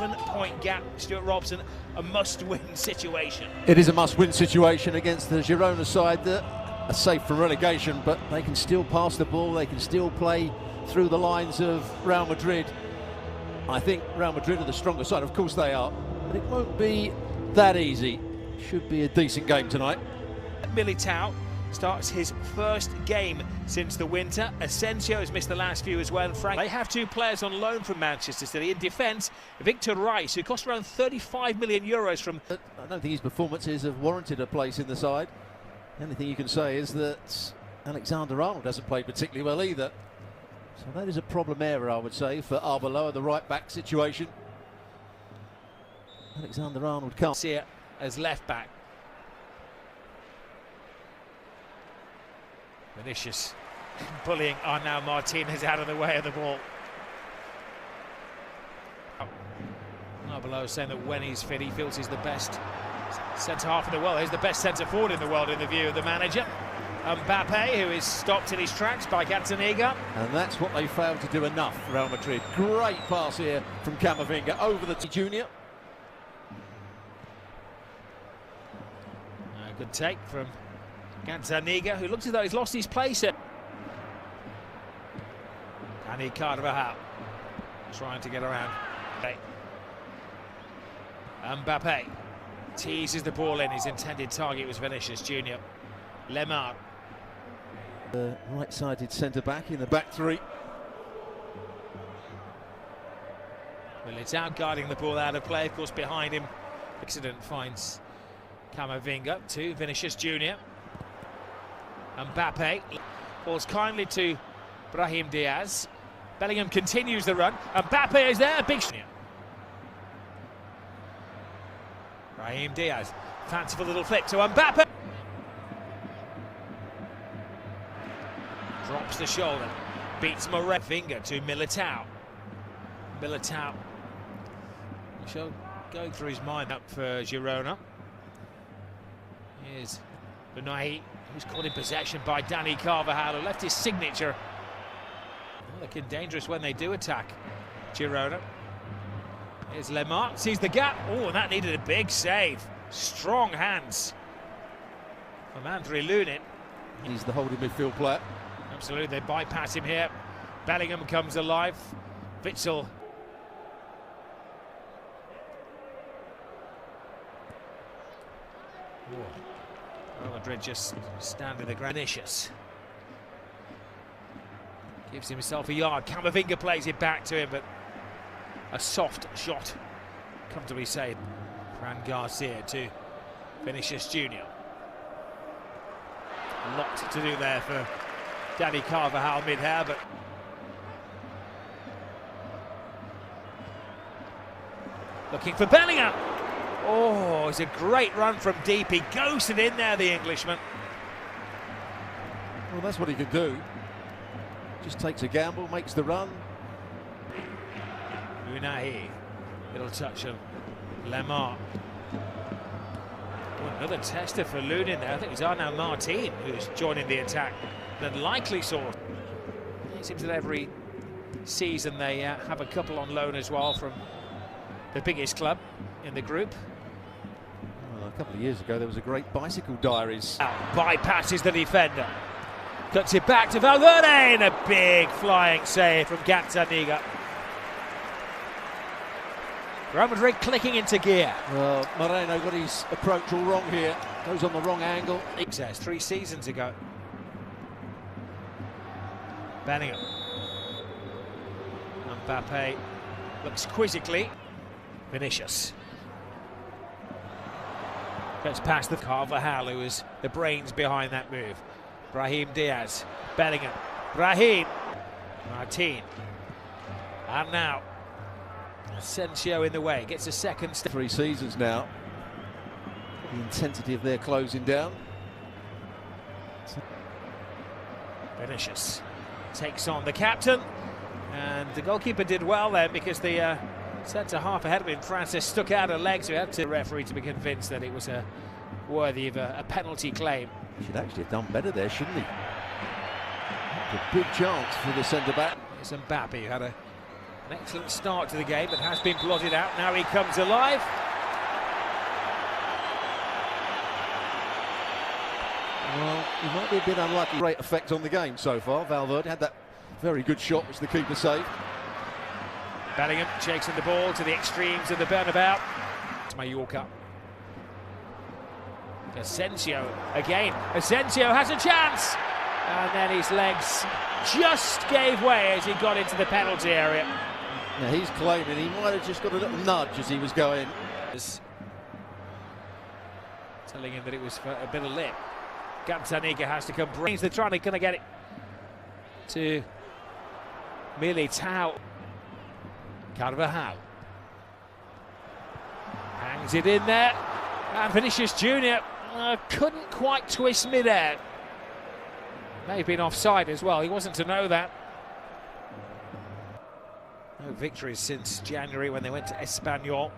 7-point gap. Stuart Robson, a must-win situation. It is a must-win situation against the Girona side that are safe from relegation, but they can still pass the ball, they can still play through the lines of Real Madrid. I think Real Madrid are the stronger side, of course they are, but it won't be that easy. Should be a decent game tonight. Militao starts his first game since the winter. Asensio has missed the last few as well. Frank, they have two players on loan from Manchester City. In defence, Victor Rice, who cost around 35 million euros from... I don't think his performances have warranted a place in the side. The only thing you can say is that Alexander-Arnold hasn't played particularly well either. So that is a problem area, I would say, for Arbeloa, the right-back situation. Alexander-Arnold can't see it as left-back. Vinicius bullying Arnau Martinez out of the way of the ball. Arbeloa saying that when he's fit, he feels he's the best centre-half in the world. He's the best centre-forward in the world in the view of the manager. Mbappe, who is stopped in his tracks by Gazzaniga. And that's what they failed to do enough, Real Madrid. Great pass here from Camavinga over the junior. Good take from Gazzaniga, who looks as though he's lost his place here. Dani Carvajal trying to get around. Mbappe teases the ball in. His intended target was Vinicius Junior. Lemar. The right-sided centre-back in the back three. Militao guarding the ball out of play, of course, behind him. Accident finds Camavinga to Vinicius Junior. Mbappe falls kindly to Brahim Diaz. Bellingham continues the run. Mbappe is there, big shot. Brahim Diaz, fanciful little flick to Mbappe. Drops the shoulder, beats Moret. Finger to Militao. Militao shall go through his mind up for Girona. Here's Benai, who's caught in possession by Dani Carvajal, who left his signature. Well, looking dangerous when they do attack Girona. Here's Lemar, sees the gap. Oh, and that needed a big save. Strong hands from Andre Lunin. He's the holding midfield player. Absolutely, they bypass him here. Bellingham comes alive. Witsel. Real Madrid just standing the ground. Vinicius gives himself a yard. Camavinga plays it back to him, but a soft shot, comfortably saved. Fran Garcia to Vinicius Junior. A lot to do there for Dani Carvajal mid-air, but looking for Bellingham. Oh, it's a great run from deep. He ghosted in there, the Englishman. Well, that's what he can do. Just takes a gamble, makes the run. Unai, little touch of Lemar. Oh, another tester for Lunin there. I think it's Arnau Martin who's joining the attack. The likely sort. It seems that every season they have a couple on loan as well from the biggest club in the group. Well, a couple of years ago there was a great bicycle diaries. Bypasses the defender. Cuts it back to Valverde and a big flying save from Gazzaniga. Real Madrid clicking into gear. Well, Moreno got his approach all wrong here. Goes on the wrong angle. It says 3 seasons ago. Bellingham. Mbappe looks quizzically. Vinicius gets past the Carvajal, who is the brains behind that move. Brahim Diaz. Bellingham. Brahim. Martin. And now Asensio in the way, gets a second step. 3 seasons now. The intensity of their closing down. Vinicius takes on the captain, and the goalkeeper did well there because the centre-half ahead of him, Francis, stuck out a leg, so he had to the referee to be convinced that it was worthy of a penalty claim. He should actually have done better there, shouldn't he? A big chance for the centre-back. It's Mbappe who had a An excellent start to the game, but has been blotted out. Now he comes alive. Well, he might be a bit unlucky. Great effect on the game so far. Valverde had that very good shot, which the keeper saved. Bellingham chasing the ball to the extremes of the Bernabeu. It's Mallorca. Asensio again. Asensio has a chance, and then his legs just gave way as he got into the penalty area. Now he's claiming he might have just got a little nudge as he was going. Telling him that it was for a bit of lip. Gazzaniga has to come. They're trying to kind of get it to Militao. Carvajal hangs it in there, and Vinicius Junior couldn't quite twist mid-air. May have been offside as well. He wasn't to know that. No victories since January when they went to Espanyol.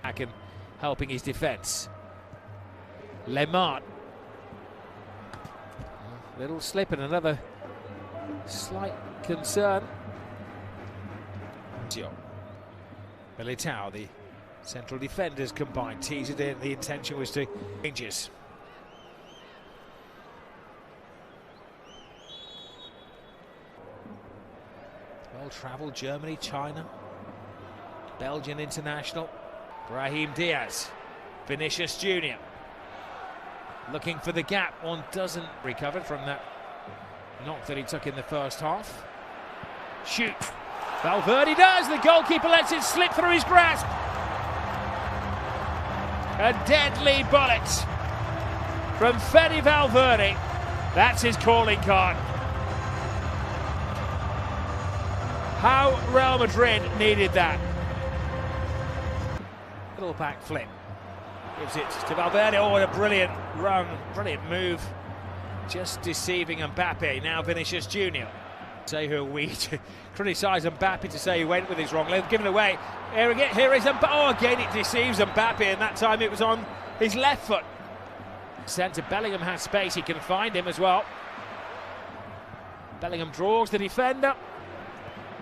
Back and helping his defence. Lemart. Little slip and another slight concern. Militao, the central defenders combined, tease it in. The intention was to changes. Well-travelled Germany, China, Belgian international. Brahim Diaz, Vinicius Junior. Looking for the gap. One doesn't recover from that knock that he took in the first half. Shoot. Valverde does. The goalkeeper lets it slip through his grasp. A deadly bullet from Fede Valverde. That's his calling card. How Real Madrid needed that. Little back flip. Gives it to Valverde. Oh, what a brilliant run, brilliant move. Just deceiving Mbappe. Now Vinicius Junior. Say who are we to criticise Mbappe, to say he went with his wrong leg, given away. Here is Mbappe. Oh, again it deceives Mbappe, and that time it was on his left foot. Centre Bellingham has space, he can find him as well. Bellingham draws the defender.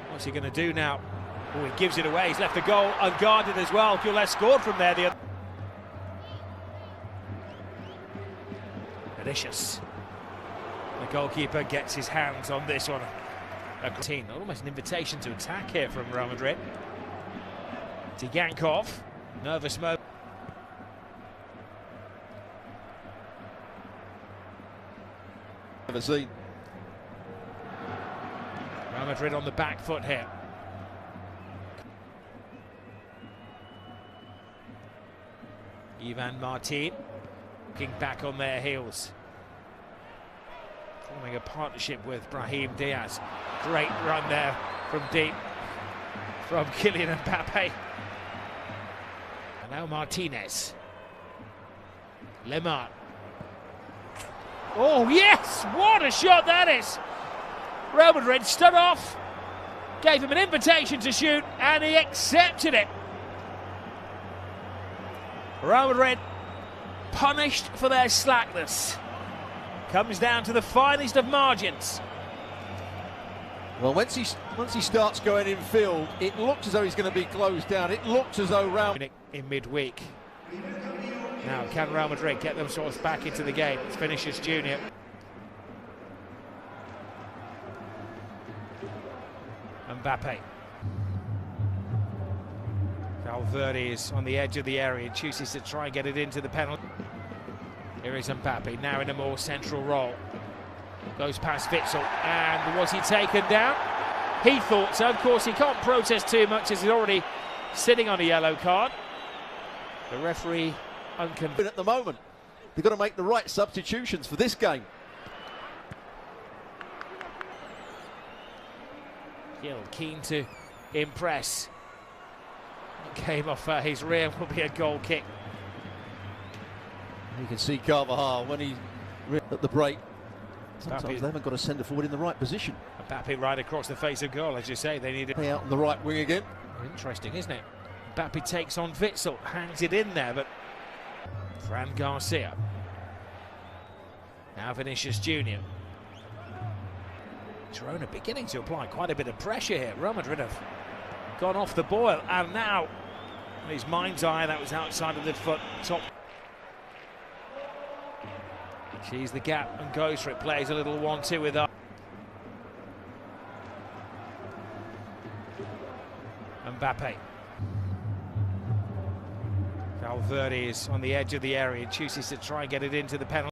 What's he going to do now? Oh, he gives it away. He's left the goal unguarded as well. Girona scored from there. The Vinicius. The goalkeeper gets his hands on this one. Almost an invitation to attack here from Real Madrid. Tigankov, nervous moment. Never seen. Real Madrid on the back foot here. Ivan Martin looking back on their heels. Forming a partnership with Brahim Diaz. Great run there from deep from Kylian Mbappe. And now Martinez. Lemart. Oh yes, what a shot that is! Real Madrid stood off, gave him an invitation to shoot, and he accepted it. Real Madrid punished for their slackness. Comes down to the finest of margins. Well, once he starts going in field, it looks as though he's going to be closed down. It looks as though in midweek. Now, can Real Madrid get themselves back into the game? It's Vinicius Junior. Mbappe. Valverde is on the edge of the area and chooses to try and get it into the penalty. Here is Mbappe, now in a more central role. Goes past Witsel, and was he taken down? He thought so. Of course, he can't protest too much as he's already sitting on a yellow card. The referee unconvinced. At the moment, they've got to make the right substitutions for this game. Gil keen to impress. It came off his rear, will be a goal kick. You can see Carvajal when he at the break. Sometimes they haven't got a centre forward in the right position. Mbappe right across the face of goal, as you say. They need it. Play out on the right wing again. Interesting, isn't it? Mbappe takes on Witsel, hangs it in there, but Fran Garcia. Now Vinicius Junior. Girona beginning to apply quite a bit of pressure here. Real Madrid have gone off the boil, and now his mind's eye, that was outside of the foot top. Sees the gap and goes for it, plays a little 1-2 with us. Mbappe. Valverde is on the edge of the area and chooses to try and get it into the penalty.